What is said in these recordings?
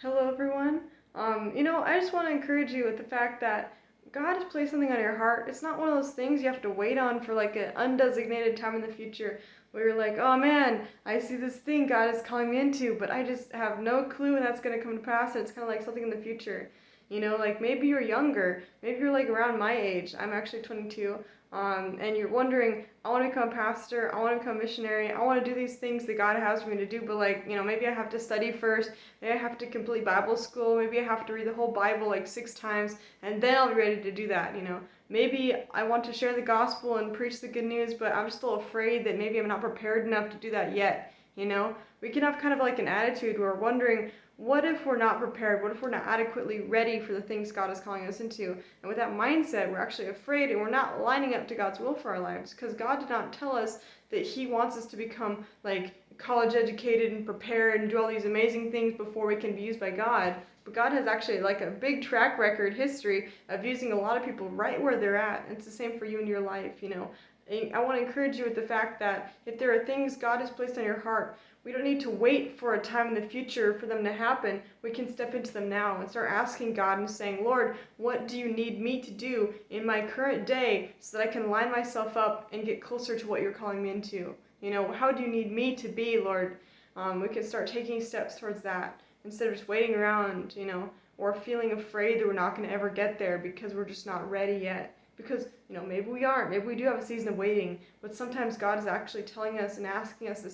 Hello, everyone. I just want to encourage you with the fact that God has placed something on your heart. It's not one of those things you have to wait on for like an undesignated time in the future where you're like, oh man, I see this thing God is calling me into, but I just have no clue when that's going to come to pass. And it's kind of like something in the future. Like maybe you're younger, maybe you're like around my age. I'm actually 22. And you're wondering, I want to become a pastor, I want to become a missionary, I want to do these things that God has for me to do, but maybe I have to study first. Maybe I have to complete Bible school. Maybe I have to read the whole Bible like 6 times, and then I'll be ready to do that. Maybe I want to share the gospel and preach the good news, but I'm still afraid that maybe I'm not prepared enough to do that yet. We can have kind of like an attitude where we're wondering, what if we're not prepared? What if we're not adequately ready for the things God is calling us into? And with that mindset, we're actually afraid and we're not lining up to God's will for our lives, because God did not tell us that He wants us to become like college educated and prepared and do all these amazing things before we can be used by God. But God has actually like a big track record history of using a lot of people right where they're at. And it's the same for you in your life. I want to encourage you with the fact that if there are things God has placed on your heart, we don't need to wait for a time in the future for them to happen. We can step into them now and start asking God and saying, Lord, what do you need me to do in my current day so that I can line myself up and get closer to what you're calling me into? How do you need me to be, Lord? We can start taking steps towards that instead of just waiting around, or feeling afraid that we're not going to ever get there because we're just not ready yet. Because, maybe we aren't. Maybe we do have a season of waiting. But sometimes God is actually telling us and asking us to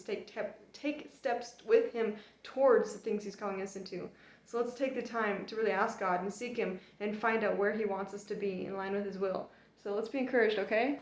take steps with Him towards the things He's calling us into. So let's take the time to really ask God and seek Him and find out where He wants us to be in line with His will. So let's be encouraged, okay?